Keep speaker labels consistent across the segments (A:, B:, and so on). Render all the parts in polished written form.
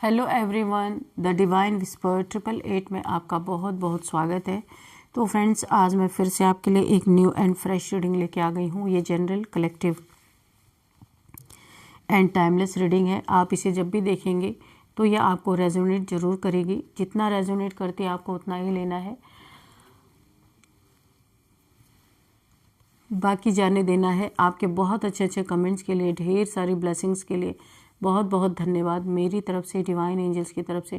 A: Hello everyone, the divine whisper 888 में आपका बहुत बहुत स्वागत है। तो फ्रेंड्स, आज मैं फिर से आपके लिए एक न्यू एंड फ्रेश रीडिंग लेके आ गई हूँ। ये general, collective and timeless reading है। आप इसे जब भी देखेंगे तो ये आपको रेजोनेट जरूर करेगी। जितना रेजोनेट करती है आपको उतना ही लेना है, बाकी जाने देना है। आपके बहुत अच्छे अच्छे कमेंट्स के लिए, ढेर सारी ब्लेसिंग्स के लिए बहुत बहुत धन्यवाद। मेरी तरफ से, डिवाइन एंजल्स की तरफ से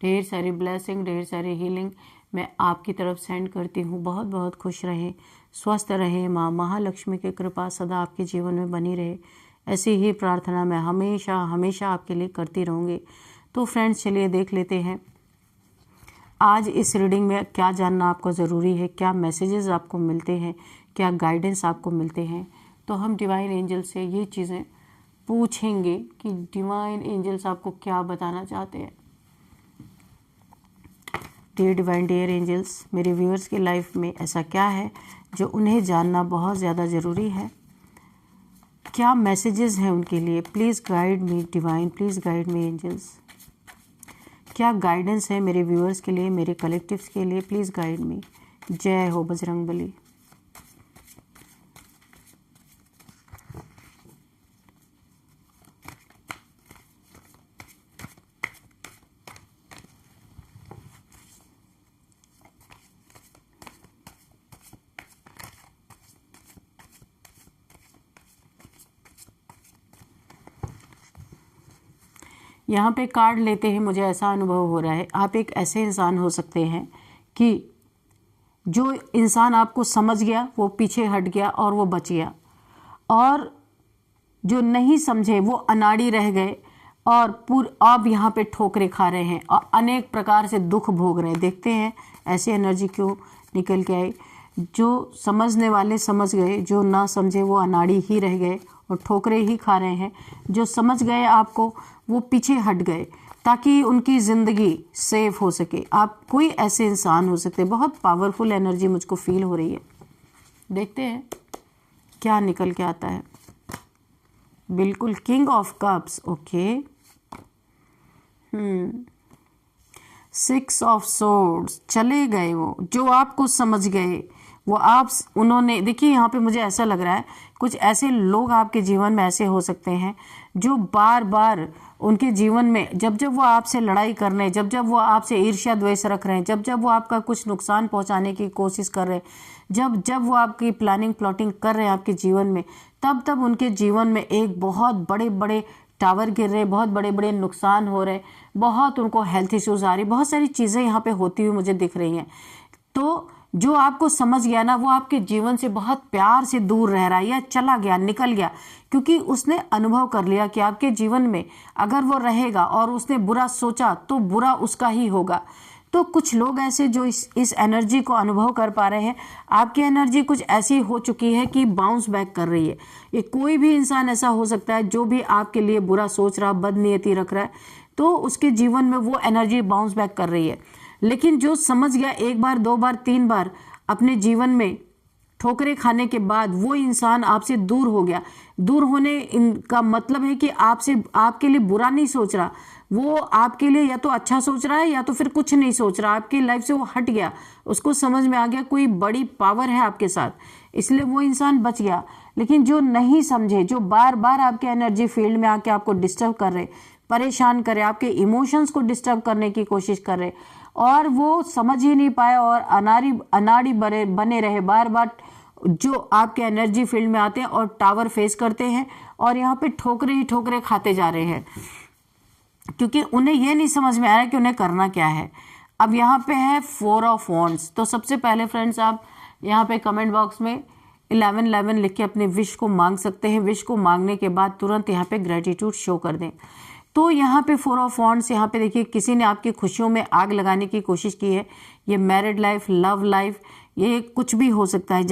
A: ढेर सारी ब्लेसिंग, ढेर सारी हीलिंग मैं आपकी तरफ सेंड करती हूँ। बहुत बहुत खुश रहें, स्वस्थ रहें। माँ महालक्ष्मी की कृपा सदा आपके जीवन में बनी रहे, ऐसी ही प्रार्थना मैं हमेशा हमेशा आपके लिए करती रहूँगी। तो फ्रेंड्स, चलिए देख लेते हैं आज इस रीडिंग में क्या जानना आपको ज़रूरी है, क्या मैसेजेस आपको मिलते हैं, क्या गाइडेंस आपको मिलते हैं। तो हम डिवाइन एंजल से ये चीज़ें पूछेंगे कि डिवाइन एंजल्स आपको क्या बताना चाहते हैं। डियर डिवाइन, डियर एंजल्स, मेरे व्यूअर्स की लाइफ में ऐसा क्या है जो उन्हें जानना बहुत ज़्यादा ज़रूरी है, क्या मैसेजेस हैं उनके लिए। Please guide me divine, please guide me angels. क्या गाइडेंस है मेरे व्यूअर्स के लिए, मेरे कलेक्टिव्स के लिए, प्लीज़ गाइड मी। जय हो बजरंगबली। यहाँ पे कार्ड लेते ही मुझे ऐसा अनुभव हो रहा है, आप एक ऐसे इंसान हो सकते हैं कि जो इंसान आपको समझ गया वो पीछे हट गया और वो बच गया, और जो नहीं समझे वो अनाड़ी रह गए और अब यहाँ पे ठोकरे खा रहे हैं और अनेक प्रकार से दुख भोग रहे हैं। देखते हैं ऐसी एनर्जी क्यों निकल के आई। जो समझने वाले समझ गए, जो ना समझे वो अनाड़ी ही रह गए और ठोकरे ही खा रहे हैं। जो समझ गए आपको वो पीछे हट गए ताकि उनकी ज़िंदगी सेफ हो सके। आप कोई ऐसे इंसान हो सकते हैं। बहुत पावरफुल एनर्जी मुझको फील हो रही है। देखते हैं क्या निकल के आता है। बिल्कुल king of cups, okay. 6 of swords, चले गए वो जो आपको समझ गए वो उन्होंने, देखिए यहाँ पे मुझे ऐसा लग रहा है कुछ ऐसे लोग आपके जीवन में ऐसे हो सकते हैं जो बार बार उनके जीवन में जब वो आपसे लड़ाई कर रहे हैं, जब वो आपसे ईर्ष्या द्वेष रख रहे हैं, जब वो आपका कुछ नुकसान पहुंचाने की कोशिश कर रहे हैं, जब वो आपकी प्लानिंग प्लॉटिंग कर रहे हैं आपके जीवन में, तब उनके जीवन में एक बहुत बड़े बड़े टावर गिर रहे, बहुत बड़े बड़े नुकसान हो रहे, बहुत उनको हेल्थ इश्यूज आ रही, बहुत सारी चीज़ें यहाँ पे होती हुई मुझे दिख रही हैं। तो जो आपको समझ गया ना वो आपके जीवन से बहुत प्यार से दूर रह रहा है या चला गया, निकल गया, क्योंकि उसने अनुभव कर लिया कि आपके जीवन में अगर वो रहेगा और उसने बुरा सोचा तो बुरा उसका ही होगा। तो कुछ लोग ऐसे जो इस एनर्जी को अनुभव कर पा रहे हैं। आपकी एनर्जी कुछ ऐसी हो चुकी है कि बाउंस बैक कर रही है। ये कोई भी इंसान ऐसा हो सकता है जो भी आपके लिए बुरा सोच रहा, बदनीयती रख रहा है, तो उसके जीवन में वो एनर्जी बाउंस बैक कर रही है। लेकिन जो समझ गया, एक बार, 2 बार, 3 बार अपने जीवन में ठोकरे खाने के बाद वो इंसान आपसे दूर हो गया। दूर होने का मतलब है कि आपके लिए बुरा नहीं सोच रहा, वो आपके लिए या तो अच्छा सोच रहा है या तो फिर कुछ नहीं सोच रहा। आपकी लाइफ से वो हट गया, उसको समझ में आ गया कोई बड़ी पावर है आपके साथ, इसलिए वो इंसान बच गया। लेकिन जो नहीं समझे, जो बार बार आपके एनर्जी फील्ड में आके आपको डिस्टर्ब कर रहे, परेशान करे, आपके इमोशंस को डिस्टर्ब करने की कोशिश कर रहे, और वो समझ ही नहीं पाए और अनाड़ी बने रहे, बार बार जो आपके एनर्जी फील्ड में आते हैं और टावर फेस करते हैं और यहाँ पे ठोकरे ही ठोकरे खाते जा रहे हैं, क्योंकि उन्हें ये नहीं समझ में आ रहा है कि उन्हें करना क्या है। अब यहाँ पे है 4 ऑफ वॉन्ड्स। तो सबसे पहले फ्रेंड्स, आप यहाँ पे कमेंट बॉक्स में 1111 लिख के अपने विश को मांग सकते हैं। विश को मांगने के बाद तुरंत यहाँ पे ग्रेटिट्यूड शो कर दें। तो यहाँ पे 4 ऑफ वॉन्ड्स, यहाँ पे देखिए किसी ने आपकी खुशियों में आग लगाने की कोशिश की है। ये मैरिड लाइफ, लव लाइफ, ये कुछ भी हो सकता है।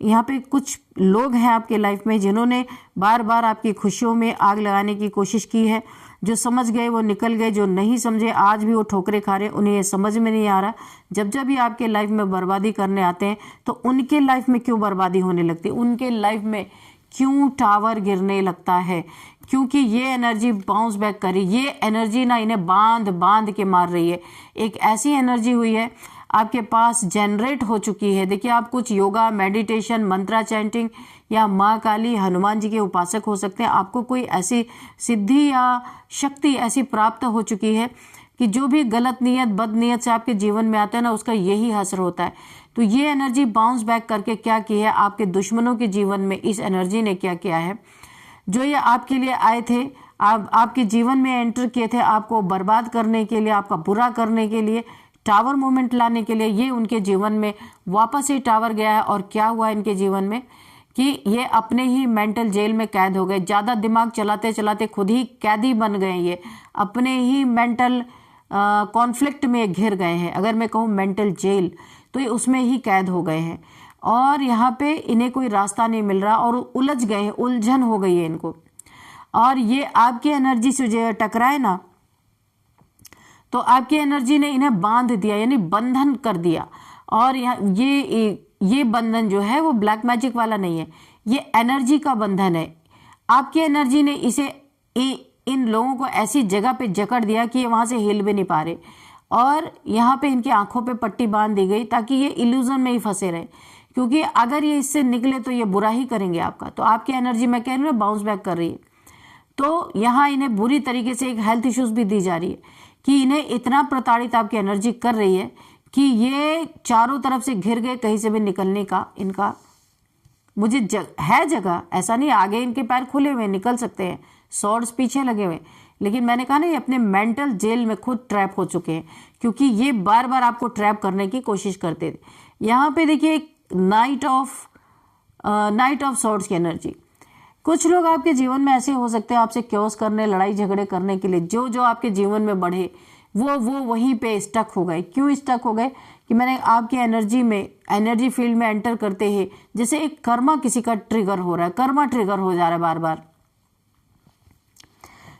A: यहाँ पे कुछ लोग हैं आपके लाइफ में जिन्होंने बार बार आपकी खुशियों में आग लगाने की कोशिश की है। जो समझ गए वो निकल गए, जो नहीं समझे आज भी वो ठोकरे खा रहे, उन्हें ये समझ में नहीं आ रहा। जब भी आपके लाइफ में बर्बादी करने आते हैं तो उनके लाइफ में क्यों बर्बादी होने लगती है, उनके लाइफ में क्यों टावर गिरने लगता है? क्योंकि ये एनर्जी बाउंस बैक कर रही, ये एनर्जी ना इन्हें बांध बांध के मार रही है। एक ऐसी एनर्जी हुई है आपके पास, जनरेट हो चुकी है। देखिए, आप कुछ योगा, मेडिटेशन, मंत्रा चैंटिंग या माँ काली, हनुमान जी के उपासक हो सकते हैं। आपको कोई ऐसी सिद्धि या शक्ति ऐसी प्राप्त हो चुकी है कि जो भी गलत नियत, बद नियत से आपके जीवन में आता है ना, उसका यही असर होता है। तो ये एनर्जी बाउंस बैक करके क्या की है, आपके दुश्मनों के जीवन में इस एनर्जी ने क्या किया है, जो ये आपके लिए आए थे, आपके जीवन में एंटर किए थे आपको बर्बाद करने के लिए, आपका बुरा करने के लिए, टावर मोमेंट लाने के लिए, ये उनके जीवन में वापस से टावर गया है। और क्या हुआ इनके जीवन में कि ये अपने ही मेंटल जेल में कैद हो गए। ज़्यादा दिमाग चलाते चलाते खुद ही कैदी बन गए, ये अपने ही मेंटल कॉन्फ्लिक्ट में घिर गए हैं। अगर मैं कहूँ मेंटल जेल, तो ये उसमें ही कैद हो गए हैं और यहाँ पे इन्हें कोई रास्ता नहीं मिल रहा और उलझ गए हैं, उलझन हो गई है इनको। और ये आपकी एनर्जी से जो टकराए ना, तो आपकी एनर्जी ने इन्हें बांध दिया, यानी बंधन कर दिया। और ये बंधन जो है वो ब्लैक मैजिक वाला नहीं है, ये एनर्जी का बंधन है। आपकी एनर्जी ने इसे इन लोगों को ऐसी जगह पे जकड़ दिया कि ये वहां से हिल भी नहीं पा रहे, और यहाँ पे इनकी आंखों पे पट्टी बांध दी गई ताकि ये इल्यूजन में ही फंसे रहे, क्योंकि अगर ये इससे निकले तो ये बुरा ही करेंगे आपका। तो आपकी एनर्जी, मैं कह रही हूँ, बाउंस बैक कर रही है। तो यहाँ इन्हें बुरी तरीके से एक हेल्थ इश्यूज भी दी जा रही है कि इन्हें इतना प्रताड़ित आपकी एनर्जी कर रही है कि ये चारों तरफ से घिर गए, कहीं से भी निकलने का इनका मुझे है जगह, ऐसा नहीं आगे इनके पैर खुले हुए निकल सकते हैं, सॉर्ड्स पीछे लगे हुए, लेकिन मैंने कहा ना ये अपने मेंटल जेल में खुद ट्रैप हो चुके हैं, क्योंकि ये बार बार आपको ट्रैप करने की कोशिश करते थे। यहाँ पे देखिए नाइट ऑफ सॉर्ड्स की एनर्जी। कुछ लोग आपके जीवन में ऐसे हो सकते हैं आपसे क्योस करने, लड़ाई झगड़े करने के लिए, जो आपके जीवन में बढ़े वो वहीं पे स्टक हो गए। क्यों स्टक हो गए कि मैंने आपकी एनर्जी फील्ड में एंटर करते ही जैसे एक कर्मा किसी का ट्रिगर हो रहा है, कर्मा ट्रिगर हो जा रहा है बार बार।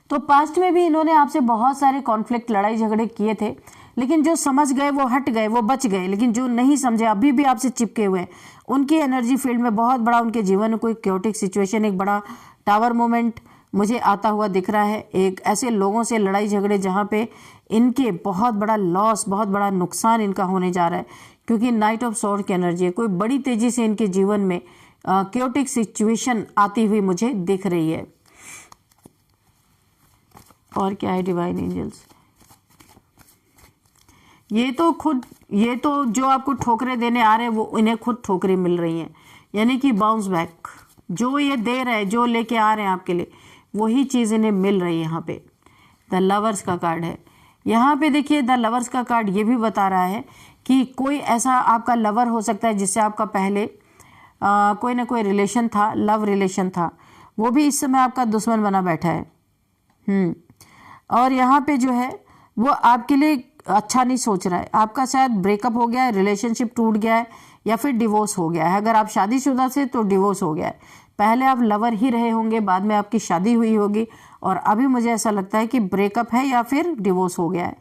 A: तो पास्ट में भी इन्होंने आपसे बहुत सारे कॉन्फ्लिक्ट, लड़ाई झगड़े किए थे, लेकिन जो समझ गए वो हट गए, वो बच गए। लेकिन जो नहीं समझे, अभी भी आपसे चिपके हुए, उनकी एनर्जी फील्ड में बहुत बड़ा उनके जीवन में कोई क्योटिक सिचुएशन, एक बड़ा टावर मोमेंट मुझे आता हुआ दिख रहा है। एक ऐसे लोगों से लड़ाई झगड़े जहाँ पे इनके बहुत बड़ा लॉस, बहुत बड़ा नुकसान इनका होने जा रहा है, क्योंकि नाइट ऑफ सॉर्ड की एनर्जी है। कोई बड़ी तेजी से इनके जीवन में क्योटिक सिचुएशन आती हुई मुझे दिख रही है। और क्या है डिवाइन एंजल्स, ये तो जो आपको ठोकरें देने आ रहे हैं वो इन्हें खुद ठोकरें मिल रही हैं, यानी कि बाउंस बैक जो ये दे रहे हैं, जो लेके आ रहे हैं आपके लिए, वही चीज़ इन्हें मिल रही है। यहाँ पे द लवर्स का कार्ड है। यहाँ पे देखिए द लवर्स का कार्ड ये भी बता रहा है कि कोई ऐसा आपका लवर हो सकता है जिससे आपका पहले कोई ना कोई रिलेशन था, लव रिलेशन था, वो भी इस समय आपका दुश्मन बना बैठा है। और यहाँ पे जो है वो आपके लिए अच्छा नहीं सोच रहा है, आपका शायद ब्रेकअप हो गया है, रिलेशनशिप टूट गया है, या फिर डिवोर्स हो गया है। अगर आप शादीशुदा से तो डिवोर्स हो गया है, पहले आप लवर ही रहे होंगे, बाद में आपकी शादी हुई होगी, और अभी मुझे ऐसा लगता है कि ब्रेकअप है या फिर डिवोर्स हो गया है।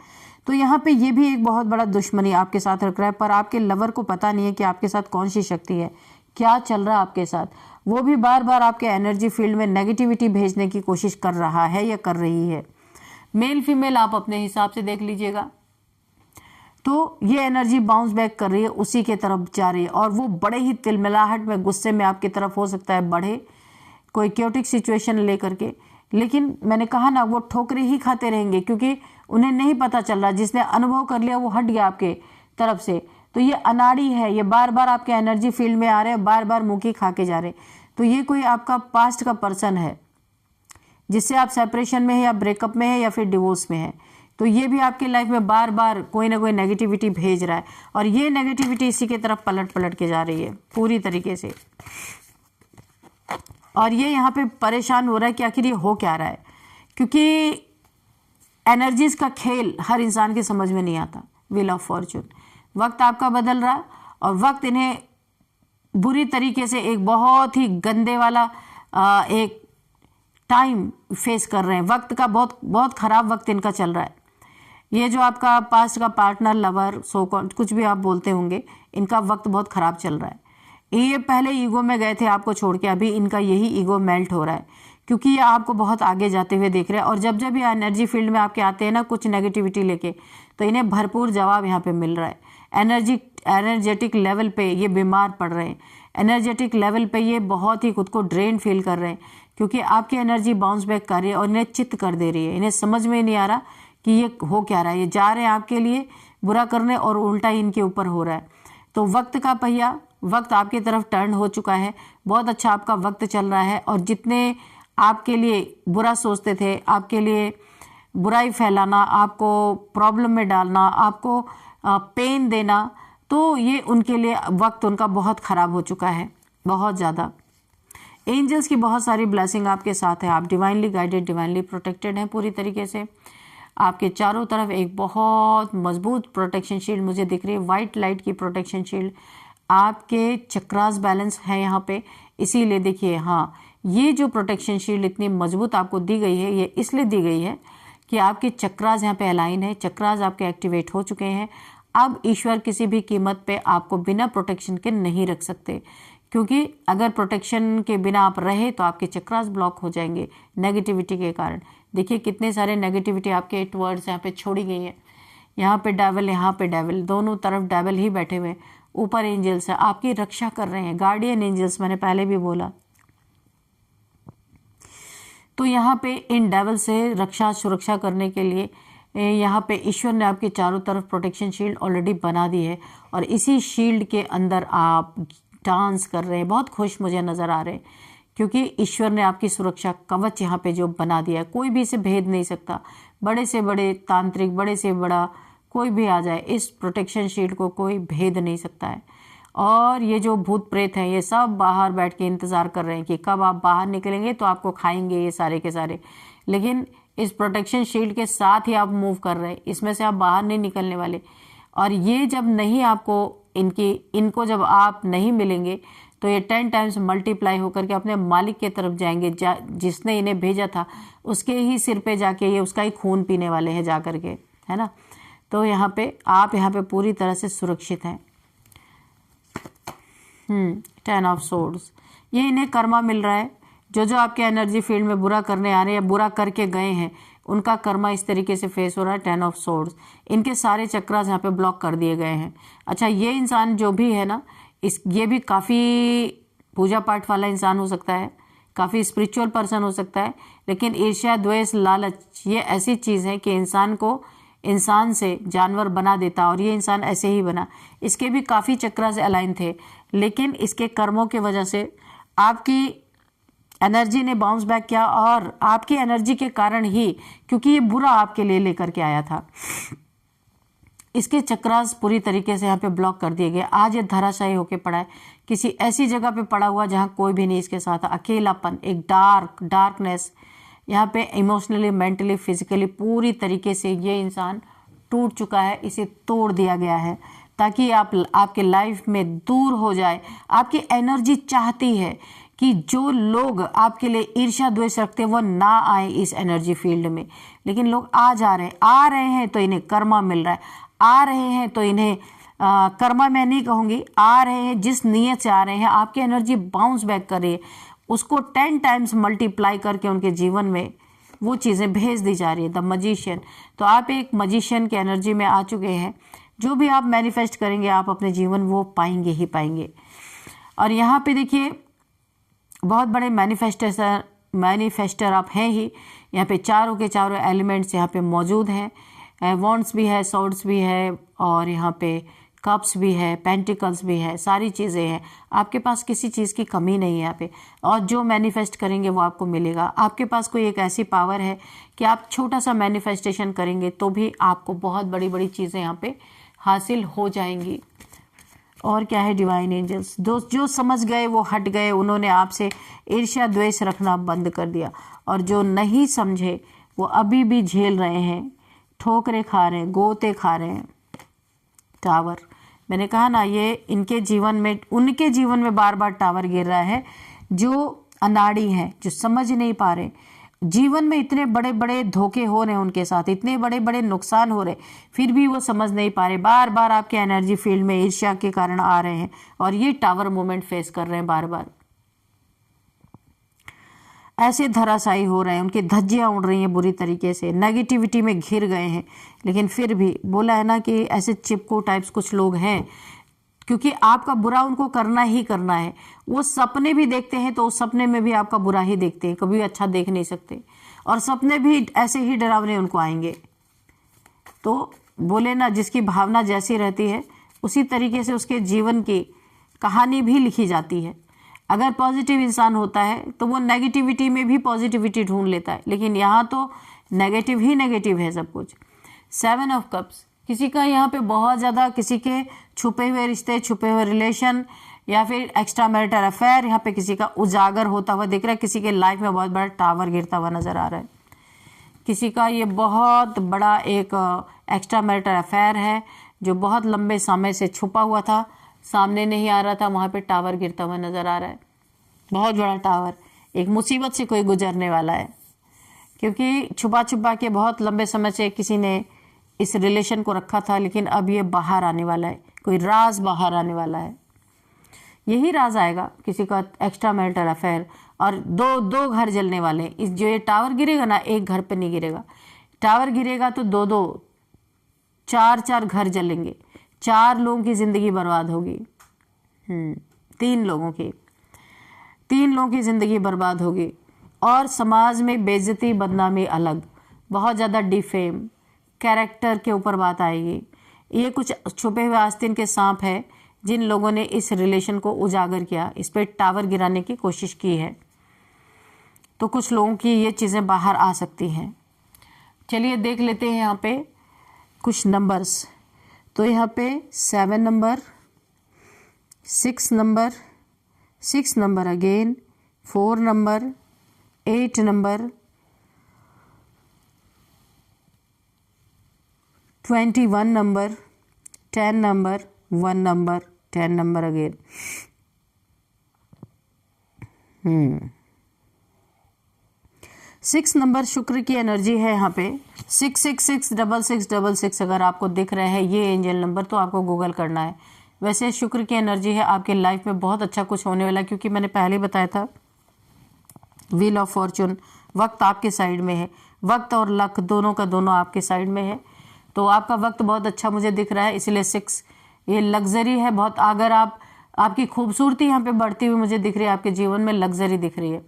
A: तो यहाँ पे ये भी एक बहुत बड़ा दुश्मनी आपके साथ रख रहा है, पर आपके लवर को पता नहीं है कि आपके साथ कौन सी शक्ति है, क्या चल रहा है आपके साथ। वो भी बार बार आपके एनर्जी फील्ड में नेगेटिविटी भेजने की कोशिश कर रहा है या कर रही है। मेल फीमेल आप अपने हिसाब से देख लीजिएगा। तो ये एनर्जी बाउंस बैक कर रही है, उसी के तरफ जा रही है, और वो बड़े ही तिलमिलाहट में, गुस्से में आपकी तरफ हो सकता है बढ़े, कोई क्योटिक सिचुएशन लेकर के। लेकिन मैंने कहा ना, वो ठोकरे ही खाते रहेंगे, क्योंकि उन्हें नहीं पता चल रहा, जिसने अनुभव कर लिया वो हट गया आपके तरफ से। तो ये अनाड़ी है, ये बार बार आपके एनर्जी फील्ड में आ रहे हैं, बार बार मुंह खा के जा रहे हैं। तो ये कोई आपका पास्ट का पर्सन है जिससे आप सेपरेशन में है, या ब्रेकअप में है, या फिर डिवोर्स में है। तो ये भी आपकी लाइफ में बार बार कोई ना कोई नेगेटिविटी भेज रहा है, और ये नेगेटिविटी इसी की तरफ पलट पलट के जा रही है पूरी तरीके से। और ये यहाँ पे परेशान हो रहा है कि आखिर ये हो क्या रहा है, क्योंकि एनर्जीज का खेल हर इंसान के समझ में नहीं आता। व्हील ऑफ फॉर्चून, वक्त आपका बदल रहा, और वक्त इन्हें बुरी तरीके से एक बहुत ही गंदे वाला एक टाइम फेस कर रहे हैं। वक्त का बहुत बहुत खराब वक्त इनका चल रहा है। ये जो आपका पास्ट का पार्टनर, लवर, सो कुछ भी आप बोलते होंगे, इनका वक्त बहुत खराब चल रहा है। ये पहले ईगो में गए थे आपको छोड़ के, अभी इनका यही ईगो मेल्ट हो रहा है, क्योंकि ये आपको बहुत आगे जाते हुए देख रहे हैं। और जब जब ये एनर्जी फील्ड में आपके आते हैं ना कुछ नेगेटिविटी लेके, तो इन्हें भरपूर जवाब यहाँ पे मिल रहा है। एनर्जेटिक लेवल पे ये बीमार पड़ रहे हैं, एनर्जेटिक लेवल पे ये बहुत ही खुद को ड्रेन फील कर रहे हैं, क्योंकि आपकी एनर्जी बाउंस बैक कर रही है और इन्हें चित्त कर दे रही है। इन्हें समझ में नहीं आ रहा कि ये हो क्या रहा है, ये जा रहे हैं आपके लिए बुरा करने और उल्टा ही इनके ऊपर हो रहा है। तो वक्त का पहिया, वक्त आपकी तरफ टर्न हो चुका है, बहुत अच्छा आपका वक्त चल रहा है। और जितने आपके लिए बुरा सोचते थे, आपके लिए बुराई फैलाना, आपको प्रॉब्लम में डालना, आपको पेन देना, तो ये उनके लिए वक्त उनका बहुत ख़राब हो चुका है, बहुत ज़्यादा। एंजल्स की बहुत सारी ब्लेसिंग आपके साथ है, आप डिवाइनली गाइडेड, डिवाइनली प्रोटेक्टेड हैं पूरी तरीके से। आपके चारों तरफ एक बहुत मजबूत प्रोटेक्शन शील्ड मुझे दिख रही है, वाइट लाइट की प्रोटेक्शन शील्ड। आपके चक्रास बैलेंस है यहाँ पे, इसीलिए देखिए, हाँ, ये जो प्रोटेक्शन शील्ड इतनी मजबूत आपको दी गई है, ये इसलिए दी गई है कि आपके चक्रास यहाँ पे अलाइन है, चक्रास आपके एक्टिवेट हो चुके हैं। अब ईश्वर किसी भी कीमत पे आपको बिना प्रोटेक्शन के नहीं रख सकते, क्योंकि अगर प्रोटेक्शन के बिना आप रहे तो आपके चक्रास ब्लॉक हो जाएंगे नेगेटिविटी के कारण। देखिए कितने सारे नेगेटिविटी आपके टवर्ड्स यहाँ पे छोड़ी गई है। यहाँ पे डेविल, यहाँ पे डेविल, दोनों तरफ डेविल ही बैठे हुए हैं। ऊपर एंजल्स है, आपकी रक्षा कर रहे हैं, गार्डियन एंजल्स, मैंने पहले भी बोला। तो यहाँ पे इन डेविल से रक्षा सुरक्षा करने के लिए यहाँ पे ईश्वर ने आपके चारों तरफ प्रोटेक्शन शील्ड ऑलरेडी बना दी है, और इसी शील्ड के अंदर आप डांस कर रहे हैं, बहुत खुश मुझे नज़र आ रहे हैं, क्योंकि ईश्वर ने आपकी सुरक्षा कवच यहाँ पे जो बना दिया है, कोई भी इसे भेद नहीं सकता। बड़े से बड़े तांत्रिक, बड़े से बड़ा कोई भी आ जाए, इस प्रोटेक्शन शील्ड को कोई भेद नहीं सकता है। और ये जो भूत प्रेत हैं, ये सब बाहर बैठ के इंतज़ार कर रहे हैं कि कब आप बाहर निकलेंगे तो आपको खाएंगे ये सारे के सारे। लेकिन इस प्रोटेक्शन शील्ड के साथ ही आप मूव कर रहे हैं, इसमें से आप बाहर नहीं निकलने वाले। और ये जब नहीं आपको इनको जब आप नहीं मिलेंगे तो ये 10 टाइम्स मल्टीप्लाई होकर के अपने मालिक के तरफ जाएंगे, जिसने इन्हें भेजा था उसके ही सिर पे जाके ये उसका ही खून पीने वाले हैं जा करके, है ना। तो यहाँ पे आप यहाँ पे पूरी तरह से सुरक्षित हैं। 10 ऑफ सोर्ड्स, ये इन्हें कर्मा मिल रहा है। जो आपके एनर्जी फील्ड में बुरा करने आ रहे हैं या बुरा करके गए हैं, उनका कर्मा इस तरीके से फेस हो रहा है। 10 ऑफ सोर्ड्स, इनके सारे चक्रास यहाँ पे ब्लॉक कर दिए गए हैं। अच्छा, ये इंसान जो भी है ना, ये भी काफ़ी पूजा पाठ वाला इंसान हो सकता है, काफ़ी स्पिरिचुअल पर्सन हो सकता है, लेकिन ईर्ष्या, द्वेष, लालच, ये ऐसी चीज़ है कि इंसान को इंसान से जानवर बना देता, और ये इंसान ऐसे ही बना। इसके भी काफ़ी चक्रा से अलाइन थे, लेकिन इसके कर्मों की वजह से आपकी एनर्जी ने बाउंस बैक किया, और आपकी एनर्जी के कारण ही, क्योंकि ये बुरा आपके लिए लेकर के आया था, इसके चक्रास पूरी तरीके से यहाँ पे ब्लॉक कर दिए गए। आज ये धराशायी होके पड़ा है, किसी ऐसी जगह पे पड़ा हुआ जहाँ कोई भी नहीं इसके साथ, अकेलापन, एक डार्कनेस यहाँ पे इमोशनली, मेंटली, फिजिकली पूरी तरीके से ये इंसान टूट चुका है। इसे तोड़ दिया गया है ताकि आपके लाइफ में दूर हो जाए। आपकी एनर्जी चाहती है कि जो लोग आपके लिए ईर्ष्या द्वेष रखते हैं वो ना आए इस एनर्जी फील्ड में, लेकिन लोग आ रहे हैं तो इन्हें कर्मा मिल रहा है, आ रहे हैं तो इन्हें कर्मा मैं नहीं कहूँगी, आ रहे हैं जिस नीयत से आ रहे हैं, आपकी एनर्जी बाउंस बैक कर रही है, उसको 10 टाइम्स मल्टीप्लाई करके उनके जीवन में वो चीज़ें भेज दी जा रही है। द मजिशियन, तो आप एक मजिशियन की एनर्जी में आ चुके हैं। जो भी आप मैनिफेस्ट करेंगे आप अपने जीवन वो पाएंगे ही पाएंगे। और यहाँ पे देखिए बहुत बड़े मैनिफेस्टर आप हैं ही। यहाँ पे चारों के चारों एलिमेंट्स यहाँ पे मौजूद हैं। वॉन्ड्स भी है, सॉर्ड्स भी है, और यहाँ पे कप्स भी है, पेंटिकल्स भी है, सारी चीज़ें हैं। आपके पास किसी चीज़ की कमी नहीं है यहाँ पे, और जो मैनिफेस्ट करेंगे वो आपको मिलेगा। आपके पास कोई एक ऐसी पावर है कि आप छोटा सा मैनिफेस्टेशन करेंगे तो भी आपको बहुत बड़ी बड़ी चीज़ें यहाँ पे हासिल हो जाएंगी। और क्या है, डिवाइन एंजल्स जो समझ गए वो हट गए, उन्होंने आपसे ईर्ष्या द्वेष रखना बंद कर दिया, और जो नहीं समझे वो अभी भी झेल रहे हैं, ठोकरें खा रहे हैं, गोते खा रहे हैं। टावर, मैंने कहा ना, ये इनके जीवन में, उनके जीवन में बार बार टावर गिर रहा है। जो अनाड़ी हैं, जो समझ नहीं पा रहे, जीवन में इतने बड़े बड़े धोखे हो रहे हैं उनके साथ, इतने बड़े बड़े नुकसान हो रहे, फिर भी वो समझ नहीं पा रहे, बार बार आपके एनर्जी फील्ड में ईर्ष्या के कारण आ रहे हैं और ये टावर मूवमेंट फेस कर रहे हैं बार बार। ऐसे धराशायी हो रहे हैं, उनकी धज्जियां उड़ रही हैं बुरी तरीके से, नेगेटिविटी में घिर गए हैं। लेकिन फिर भी बोला है ना कि ऐसे चिपको टाइप्स कुछ लोग हैं, क्योंकि आपका बुरा उनको करना ही करना है। वो सपने भी देखते हैं तो उस सपने में भी आपका बुरा ही देखते हैं, कभी अच्छा देख नहीं सकते, और सपने भी ऐसे ही डरावने उनको आएंगे। तो बोले ना, जिसकी भावना जैसी रहती है उसी तरीके से उसके जीवन की कहानी भी लिखी जाती है। अगर पॉजिटिव इंसान होता है तो वो नेगेटिविटी में भी पॉजिटिविटी ढूंढ लेता है, लेकिन यहाँ तो नेगेटिव ही नेगेटिव है सब कुछ। 7 ऑफ कप्स, किसी का यहाँ पे बहुत ज़्यादा किसी के छुपे हुए रिश्ते, छुपे हुए रिलेशन या फिर एक्स्ट्रा मैरिटल अफेयर यहाँ पे किसी का उजागर होता हुआ दिख रहा है। किसी के लाइफ में बहुत बड़ा टावर गिरता हुआ नजर आ रहा है। किसी का ये बहुत बड़ा एक एक्स्ट्रा मैरिटल अफेयर है जो बहुत लंबे समय से छुपा हुआ था, सामने नहीं आ रहा था, वहाँ पे टावर गिरता हुआ नजर आ रहा है। बहुत बड़ा टावर, एक मुसीबत से कोई गुजरने वाला है, क्योंकि छुपा छुपा के बहुत लंबे समय से किसी ने इस रिलेशन को रखा था, लेकिन अब ये बाहर आने वाला है, कोई राज बाहर आने वाला है। यही राज आएगा, किसी का एक्स्ट्रा मैरिटल अफेयर, और दो घर जलने वाले हैं। इस जो ये टावर गिरेगा ना, एक घर पे नहीं गिरेगा, टावर गिरेगा तो दो चार घर जलेंगे, 4 लोगों की जिंदगी बर्बाद होगी। 3 लोगों की जिंदगी बर्बाद होगी, और समाज में बेइज्जती बदनामी अलग, बहुत ज़्यादा डिफेम, कैरेक्टर के ऊपर बात आएगी। ये कुछ छुपे हुए आस्तीन के सांप है जिन लोगों ने इस रिलेशन को उजागर किया, इस पर टावर गिराने की कोशिश की है। तो कुछ लोगों की ये चीज़ें बाहर आ सकती हैं। चलिए देख लेते हैं यहाँ पे कुछ नंबर्स। तो यहाँ पे 7 number, 6 number again, 4 number, 8 number, 21 number, 10 number, 1 number, 10 number again. 6 number शुक्र की एनर्जी है यहाँ पे। 6666666 अगर आपको दिख रहे हैं ये एंजल नंबर, तो आपको गूगल करना है। वैसे शुक्र की एनर्जी है, आपके लाइफ में बहुत अच्छा कुछ होने वाला, क्योंकि मैंने पहले बताया था व्हील ऑफ फॉर्चून, वक्त आपके साइड में है, वक्त और लक दोनों का दोनों आपके साइड में है। तो आपका वक्त बहुत अच्छा मुझे दिख रहा है, इसलिए 6 ये लग्जरी है बहुत। अगर आपकी खूबसूरती यहाँ पे बढ़ती हुई मुझे दिख रही है, आपके जीवन में लग्जरी दिख रही है,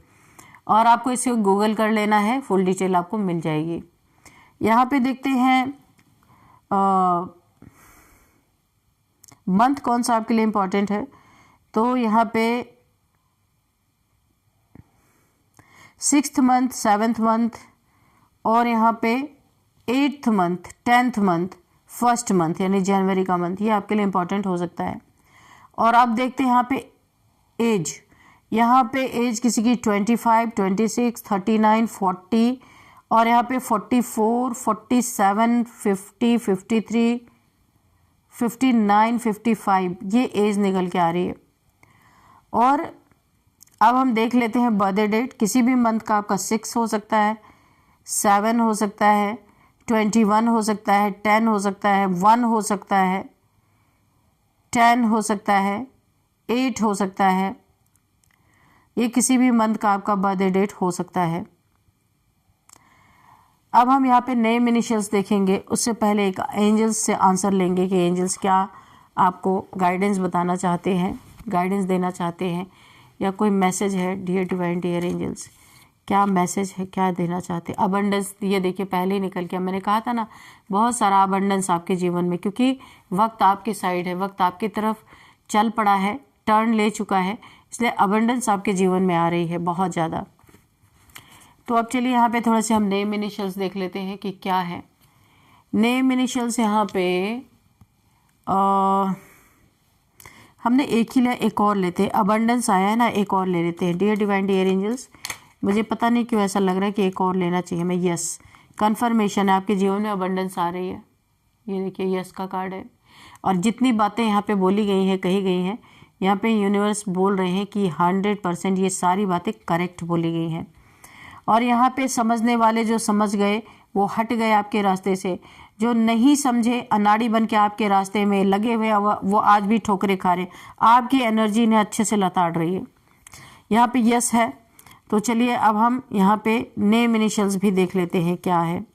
A: और आपको इसे गूगल कर लेना है, फुल डिटेल आपको मिल जाएगी। यहाँ पे देखते हैं मंथ कौन सा आपके लिए इम्पोर्टेंट है। तो यहाँ पे 6th मंथ, 7th मंथ, और यहाँ पे 8th month, 10th month, 1st month यानी जनवरी का मंथ, ये आपके लिए इम्पोर्टेंट हो सकता है। और आप देखते हैं यहाँ पे एज, यहाँ पे एज किसी की 25, 26, 39, 40, और यहाँ पे 44, 47, 50, 53, 59, 55, ये एज निकल के आ रही है। और अब हम देख लेते हैं बर्थडे डेट। किसी भी मंथ का आपका 6 हो सकता है, 7 हो सकता है, 21 हो सकता है, 10 हो सकता है, 1 हो सकता है, 10 हो सकता है, 8 हो सकता है। ये किसी भी मंथ का आपका बर्थडे डेट हो सकता है। अब हम यहाँ पे नेम इनिशियल्स देखेंगे, उससे पहले एक एंजल्स से आंसर लेंगे कि एंजल्स क्या आपको गाइडेंस बताना चाहते हैं, गाइडेंस देना चाहते हैं, या कोई मैसेज है। डियर डिवाइन, डियर एंजल्स, क्या मैसेज है, क्या देना चाहते हैं। अबंडेंस, ये देखिए पहले ही निकल गया। मैंने कहा था ना बहुत सारा अबंडेंस आपके जीवन में, क्योंकि वक्त आपके साइड है, वक्त आपकी तरफ चल पड़ा है, टर्न ले चुका है, इसलिए अबंडेंस आपके जीवन में आ रही है बहुत ज़्यादा। तो अब चलिए यहाँ पे थोड़ा से हम नेम इनिशियल्स देख लेते हैं कि क्या है। नेम इनिशियल्स यहाँ पे हमने एक ही लिया, एक और लेते हैं। अबंडेंस आया है ना, एक और ले लेते हैं। डियर डिवाइन, डियर एंजल्स, मुझे पता नहीं क्यों ऐसा लग रहा है कि एक और लेना चाहिए मैं। यस, कन्फर्मेशन है, आपके जीवन में अबंडेंस आ रही है। ये देखिए यस का कार्ड है। और जितनी बातें यहाँ पे बोली गई हैं, कही गई हैं, यहाँ पे यूनिवर्स बोल रहे हैं कि 100% ये सारी बातें करेक्ट बोली गई हैं। और यहाँ पे समझने वाले जो समझ गए वो हट गए आपके रास्ते से, जो नहीं समझे अनाड़ी बन के आपके रास्ते में लगे हुए वो आज भी ठोकरे खा रहे, आपकी एनर्जी ने अच्छे से लताड़ रही है। यहाँ पे यस है, तो चलिए अब हम यहाँ पे नेम इनिशियल्स भी देख लेते हैं क्या है।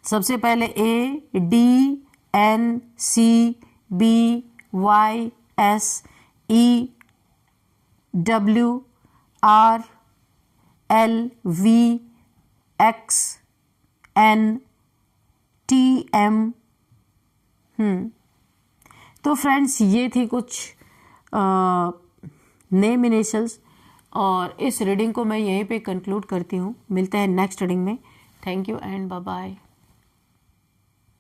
A: सबसे पहले ADNCBYSEWRLVXNTM। तो फ्रेंड्स ये थी कुछ नेम इनिशियल्स, और इस रीडिंग को मैं यहीं पे कंक्लूड करती हूँ। मिलते हैं नेक्स्ट रीडिंग में। Thank you and bye bye.